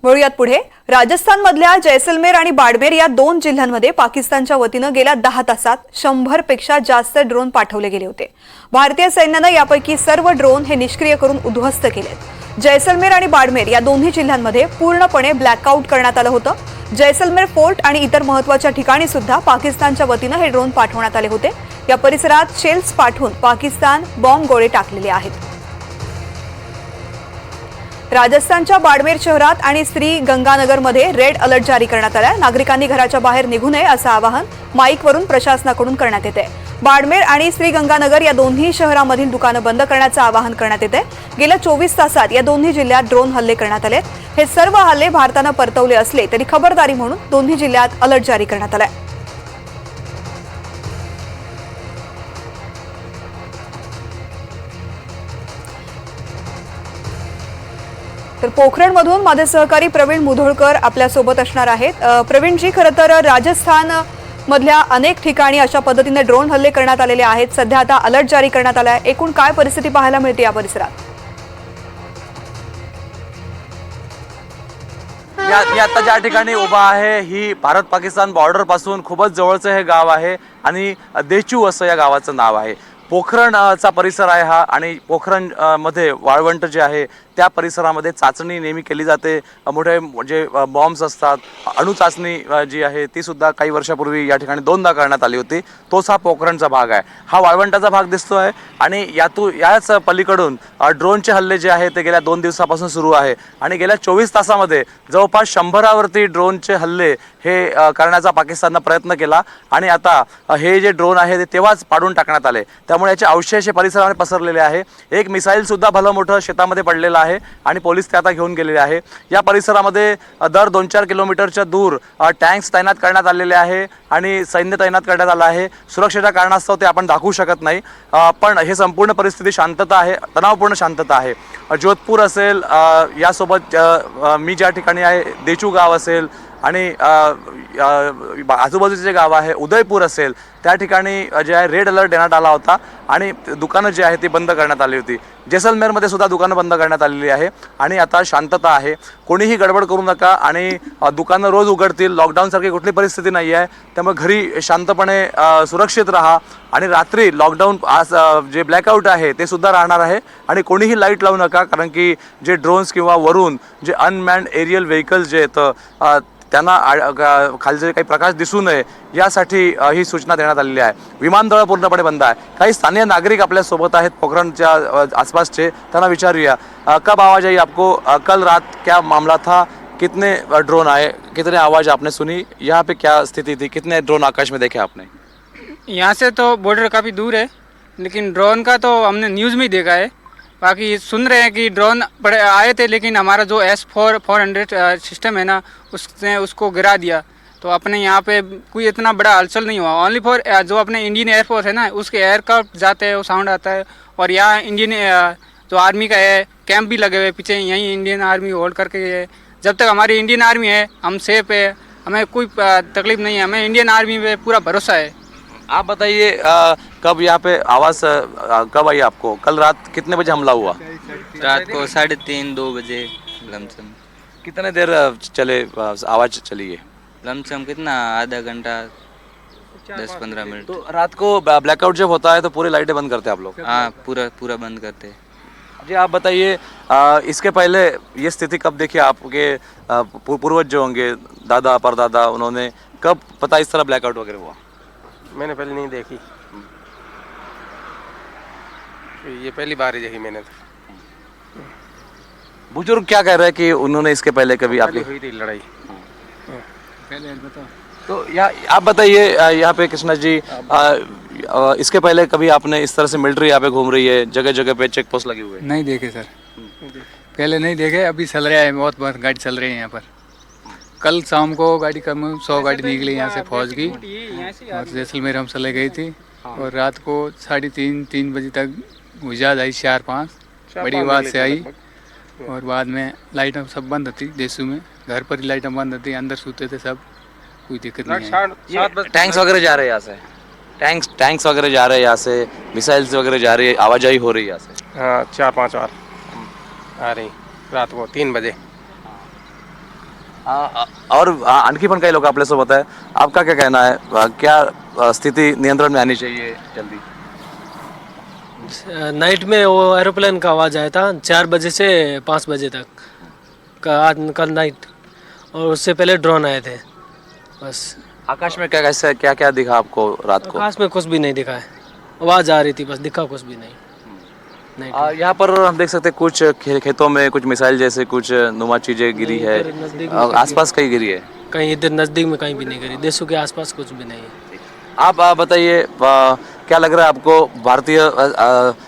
वळूयात पुढे. राजस्थानमधल्या जैसलमेर आणि बाडमेर या दोन जिल्ह्यांमध्ये पाकिस्तानच्या वतीनं गेल्या 10 तासात 100 पेक्षा जास्त ड्रोन पाठवले गेले होते. भारतीय सैन्यानं यापैकी सर्व ड्रोन हे निष्क्रिय करून उद्ध्वस्त केलेत. जैसलमेर आणि बाडमेर या दोन्ही जिल्ह्यांमध्ये पूर्णपणे ब्लॅकआउट करण्यात आलं होतं. जैसलमेर फोर्ट आणि इतर महत्त्वाच्या ठिकाणी सुद्धा पाकिस्तानच्या वतीनं हे ड्रोन पाठवण्यात आले होते. या परिसरात शेल्स पाठवून पाकिस्तान बॉम्ब गोळे टाकलेले आहेत. राजस्थानच्या बाडमेर शहरात आणि श्री गंगानगरमध्ये रेड अलर्ट जारी करण्यात आलाय. नागरिकांनी घराच्या बाहेर निघू नये असं आवाहन माईकवरून प्रशासनाकडून करण्यात येते. बाडमेर आणि श्री गंगानगर या दोन्ही शहरांमधील दुकानं बंद करण्याचं आवाहन करण्यात येते. गेल्या 24 तासात या दोन्ही जिल्ह्यात ड्रोन हल्ले करण्यात आले. हे सर्व हल्ले भारतानं परतवले असले तरी खबरदारी म्हणून दोन्ही जिल्ह्यात अलर्ट जारी करण्यात आलाय. तर पोखरणमधून माझे सहकारी प्रवीण मुधोळकर आपल्यासोबत असणार आहेत. प्रवीणजी, खरं तर राजस्थान मधल्या अनेक ठिकाणी अशा पद्धतीने ड्रोन हल्ले करण्यात आलेले आहेत. सध्या आता अलर्ट जारी करण्यात आलाय. एकूण काय परिस्थिती पाहायला मिळते या परिसरात? आता ज्या ठिकाणी उभा आहे ही भारत पाकिस्तान बॉर्डर पासून खूपच जवळचं हे गाव आहे आणि देचू असं या गावाचं नाव आहे. पोखरणचा परिसर आहे हा आणि पोखरण मध्ये वाळवंट जे आहे त्या परिसरामध्ये चाचणी नेहमी केली जाते. मोठे जे बॉम्ब्स असतात, अणु चाचणी जी आहे ती सुद्धा काही वर्षापूर्वी या ठिकाणी 2दा करण्यात आली होती. तोच हा पोखरणचा भाग आहे. हा वाळवंटाचा भाग दिसतोय आणि याच पलीकडून ड्रोनचे हल्ले जे आहे ते गेल्या 2 दिवसापासून सुरू आहे आणि गेल्या 24 तासामध्ये जवळपास 100वरती ड्रोनचे हल्ले हे करण्याचा पाकिस्ताननं प्रयत्न केला आणि आता हे जे ड्रोन आहे ते तेव्हाच पाडून टाकण्यात आले. त्यामुळे याचे अवशेष परिसरामध्ये पसरलेले आहे. एक मिसाईल सुद्धा भलं मोठं शेतामध्ये पडलेलं आहे आणि पोलीस ते आता घेऊन गेलेले आहे. या परिसरामध्ये दर 2-4 किलोमीटरच्या दूर टँक्स तैनात करण्यात आलेले आहे आणि सैन्य तैनात करण्यात आलं आहे. सुरक्षेच्या कारणास्तव ते आपण दाखवू शकत नाही, पण हे संपूर्ण परिस्थिती शांतता आहे, तणावपूर्ण शांतता आहे. जोधपूर असेल, यासोबत मी ज्या ठिकाणी आहे देचू गाव असेल आणि आजूबाजूचे जे गाव आहे उदयपूर असेल त्या ठिकाणी जे आहे रेड अलर्ट देण्यात आला होता आणि दुकानं जी आहे ती बंद करण्यात आली होती. जैसलमेरमध्ये सुद्धा दुकानं बंद करण्यात आलेली आहे आणि आता शांतता आहे. कोणीही गडबड करू नका आणि दुकानं रोज उघडतील. लॉकडाऊनसारखी कुठली परिस्थिती नाही आहे, त्यामुळे घरी शांतपणे सुरक्षित राहा आणि रात्री लॉकडाऊन जे ब्लॅकआउट आहे ते सुद्धा राहणार आहे आणि कोणीही लाईट लावू नका, कारण की जे ड्रोन्स किंवा वरून जे अनमॅन्ड एरियल व्हेकल्स जे आहेत त्यांना खालचे काही प्रकाश दिसू नये यासाठी ही सूचना देण्यात आलेली आहे. विमानतळ पूर्णपणे बंद आहे. काही स्थानीय नागरिक आपल्या सोबत आहेत पोखरणच्या आसपासचे, त्यांना विचारूया कब आवाज आई आपको, कल रात क्या मामला था, कितने ड्रोन आए, कितने आवाज आपने सुनी, यहाँ पे क्या स्थिति थी, कितने ड्रोन आकाश में देखे आपने? यहाँ से तो बॉर्डर काफ़ी दूर है, लेकिन ड्रोन का तो हमने न्यूज़ में ही देखा है. बाकी सुन रहे हैं कि ड्रोन बड़े आए थे, लेकिन हमारा जो S400 सिस्टम है ना उसने उसको गिरा दिया. तो अपने यहाँ पे कोई इतना बड़ा हलचल नहीं हुआ. ओनली फॉर जो अपने इंडियन एयरफोर्स है ना उसके एयरक्राफ्ट जाते हैं, वो साउंड आता है. और यहाँ इंडियन जो आर्मी का है कैंप भी लगे हुए पीछे, यहीं इंडियन आर्मी होल्ड करके है. जब तक हमारी इंडियन आर्मी है हम सेफ है, हमें कोई तकलीफ नहीं है. हमें इंडियन आर्मी पे पूरा भरोसा है. आप बताइए कब यहाँ पे आवाज़ कब आई आपको? कल रात कितने बजे हमला हुआ? रात को 3:30-2 बजे लमसम. कितने देर चले आवाज़ चली है? लमसम कितना, आधा घंटा, 10-15 मिनट. तो रात को ब्लैकआउट जब होता है तो पूरी लाइटें बंद करते हैं आप लोग? हाँ, पूरा बंद करते हैं. जी, आप बताइए इसके पहले ये स्थिति कब देखी आपके पूर्वज जो होंगे, दादा परदादा, उन्होंने कब पता इस तरह ब्लैकआउट वगैरह हुआ? मैंने पहले नहीं देखी, ये पहली बार ही देखी मैंने. तो बुजुर्ग क्या कह रहे हैं कि उन्होंने इसके पहले कभी आपकी हुई थी लड़ाई. तो आप बताइए यहाँ पे कृष्णा जी, इसके पहले कभी आपने इस तरह से मिलिट्री यहाँ पे घूम रही है, जगह जगह पे चेक पोस्ट लगे हुए हैं? नहीं देखे सर, पहले नहीं देखे. अभी चल रहा है, बहुत गाड़ी चल रही है यहाँ पर. कल शाम को गाड़ी कम 100 गाड़ी निकली यहाँ से फौज की और जैसलमेर हम चले गई थी. और रात को 3:30 बजे तक गुजरात आई 4-5 बड़ी आवाज़ से आई. और बाद में लाइटें सब बंद थी. देशों में घर पर ही लाइटें बंद थी, अंदर सोते थे सब, कोई दिक्कत नहीं है. टैंक्स वगैरह जा रहे हैं यहाँ से, टैंक्स वगैरह जा रहे हैं यहाँ से, मिसाइल्स वगैरह जा रही है, आवाजाही हो रही है यहाँ से. हाँ, 4-5 बार आ रही रात को 3 बजे. और आणखी पण काही लोक आपल्यासोबत आहे. आपका क्या कहना है, क्या स्थिति नियंत्रण में आनी चाहिए जल्दी? नाइट में वो एरोप्लेन का आवाज़ आया था 4 बजे से 5 बजे तक कल नाइट, और उससे पहले ड्रोन आए थे. बस आकाश में क्या कैसे क्या क्या दिखा आपको रात को? आकाश में कुछ भी नहीं दिखा है, आवाज़ आ रही थी बस, दिखा कुछ भी नहीं. नाइट यहाँ पर हम देख सकते हैं कुछ खेतों में कुछ मिसाइल जैसे कुछ नुमा चीजें गिरी है, इधर नज़दीक में आसपास कहीं गिरी है. कहीं इधर नज़दीक में कहीं भी नहीं करी, देशों के आसपास कुछ भी नहीं है. आप बताइए, क्या लग रहा है आपको? भारतीय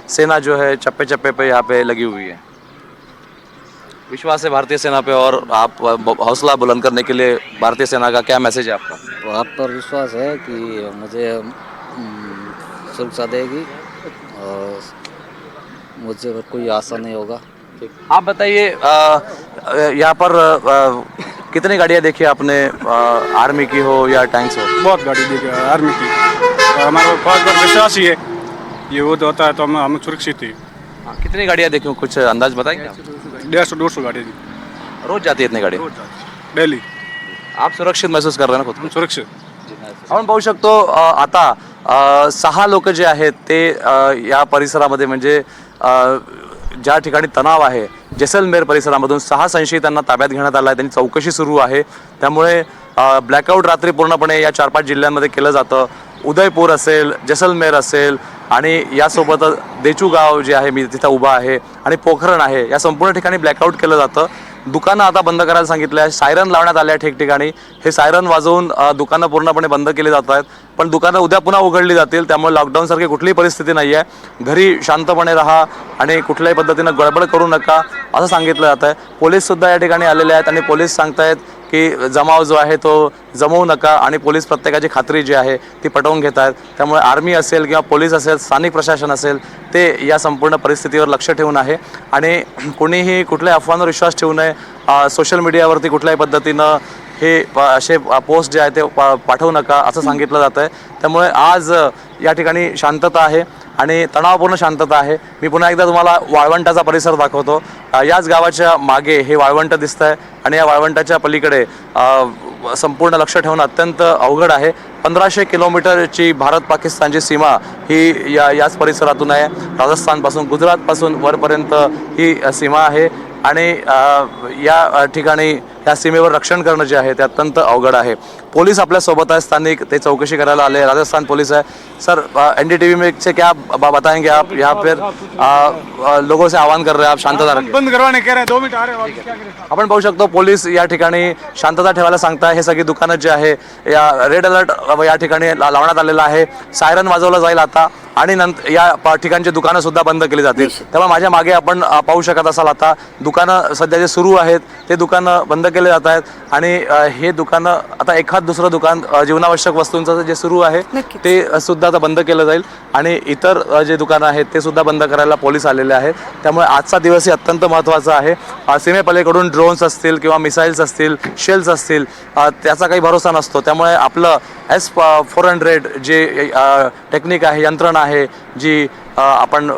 सेना जो है चप्पे चप्पे पे यहाँ पे लगी हुई है, विश्वास है भारतीय सेना पे, और आप हौसला बुलंद करने के लिए भारतीय सेना का क्या मैसेज है आपका? तो आप पर विश्वास है कि मुझे सुरक्षा देगी और मुझे कोई आशा नहीं होगा. आप बताइए, यहाँ पर कितनी गाड़ियाँ देखी आपने, आर्मी की हो या टैंक्स हो? बहुत गाड़ी देखी है आर्मी की, और हमारा फौज पर विश्वास ही है, ये वो तो होता है तो हम सुरक्षित ही. कितनी गाड़ियाँ देखी हो, कुछ अंदाज बताएंगे आप? 150-200 गाड़ी रोज जाती है इतनी गाड़ी? डेली. आप सुरक्षित महसूस कर रहे हैं ना खुद को? सुरक्षित. आपण पाहू शकतो आता 6 लोक जे आहेत ते या परिसरामध्ये म्हणजे ज्या ठिकाणी तणाव आहे जैसलमेर परिसरामधून 6 संशयितांना ताब्यात घेण्यात आला आहे. त्यांची चौकशी सुरू आहे. त्यामुळे ब्लॅकआउट रात्री पूर्णपणे या 4-5 जिल्ह्यांमध्ये केलं जातं. उदयपूर असेल, जैसलमेर असेल आणि यासोबतच देचू गाव जे आहे, मी तिथं उभा आहे, आणि पोखरण आहे, या संपूर्ण ठिकाणी ब्लॅकआउट केलं जातं. दुकानं आता बंद करायला सांगितलं आहे. सायरन लावण्यात आले आहे ठिकठिकाणी. हे सायरन वाजवून दुकानं पूर्णपणे बंद केली जात आहेत. पण दुकानं उद्या पुन्हा उघडली जातील. त्यामुळे लॉकडाऊनसारखी कुठलीही परिस्थिती नाही आहे. घरी शांतपणे राहा आणि कुठल्याही पद्धतीनं गडबड करू नका असं सांगितलं जात आहे. पोलीससुद्धा या ठिकाणी आलेले आहेत आणि पोलीस सांगतायत की जमाव जो आहे तो जमवू नका, आणि पोलीस प्रत्येकाची खात्री जी आहे ती पटवून घेत आहेत. त्यामुळे आर्मी असेल किंवा पोलीस असेल, स्थानिक प्रशासन असेल, ते या संपूर्ण परिस्थितीवर लक्ष ठेवून आहे. आणि कोणीही कुठल्याही अफवांवर विश्वास ठेवू नये. सोशल मीडियावरती कुठल्याही पद्धतीनं हे असे पोस्ट जे आहे ते पाठवू नका असं सांगितलं जातं आहे. त्यामुळे आज या ठिकाणी शांतता आहे आणि तणावपूर्ण शांतता आहे. मी पुन्हा एकदा तुम्हाला वाळवंटाचा परिसर दाखवतो. याच गावाच्या मागे हे वाळवंट दिसतं आहे आणि या वाळवंटाच्या पलीकडे संपूर्ण लक्ष ठेवणं अत्यंत अवघड आहे. 1500 किलोमीटरची भारत पाकिस्तानची सीमा ही याच परिसरातून आहे. राजस्थानपासून गुजरातपासून वरपर्यंत ही सीमा आहे आणि या ठिकाणी या सीमेवर रक्षण करणं जे आहे ते अत्यंत अवघड आहे. पोलीस आपल्यासोबत आहे, स्थानिक ते चौकशी करायला आले, राजस्थान पोलीस है. सर, NDTV में से क्या बताएंगे आप? यहाँ पर लोगों से आह्वान कर रहे हैं आप शांतता रखें. बंद करवाने कह रहे हैं, 2 मिनट आ रहे हैं. क्या करें? आपण पाहू शकतो पोलीस या ठिकाणी शांतता ठेवायला सांगताय. हे सगळी दुकानं जे आहे या रेड अलर्ट या ठिकाणी लावण्यात आलेला आहे. सायरन वाजवलं जाईल आता आणि नंतर या ठिकाणची दुकानं सुद्धा बंद केली जातील. त्यामुळे माझ्या मागे आपण पाहू शकत असाल आता दुकानं सध्या जे सुरू आहेत ते दुकानं बंद केले जात आहेत. आणि हे दुकानं आता एखाद दुसरं दुकान जीवनावश्यक वस्तूंचं जे सुरू आहे ते सुद्धा आता बंद केलं जाईल आणि इतर जे दुकानं आहेत ते सुद्धा बंद करायला पोलीस आलेले आहेत. त्यामुळे आजचा दिवस ही अत्यंत महत्त्वाचा आहे. सीमेपलीकडून ड्रोन्स असतील किंवा मिसाईल्स असतील, शेल्स असतील, त्याचा काही भरोसा नसतो. त्यामुळे आपलं S-400 जे टेक्निक आहे, यंत्रणा आहे जी आपण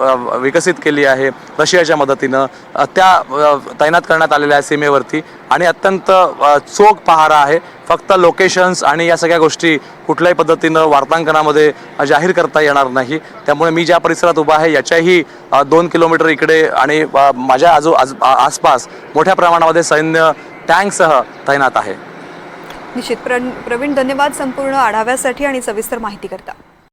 विकसित केली आहे रशियाच्या मदतीनं, त्या तैनात करण्यात आलेल्या आहे सीमेवरती आणि अत्यंत चोख पहारा आहे. फक्त लोकेशन्स आणि या सगळ्या गोष्टी कुठल्याही पद्धतीनं वार्तांकनामध्ये जाहीर करता येणार नाही. त्यामुळे मी ज्या परिसरात उभा आहे याच्याही 2 किलोमीटर इकडे आणि माझ्या आसपास मोठ्या प्रमाणामध्ये सैन्य टँकसह तैनात आहे. निश्चित प्रवीण, धन्यवाद संपूर्ण आढाव्यासाठी आणि सविस्तर माहिती करता.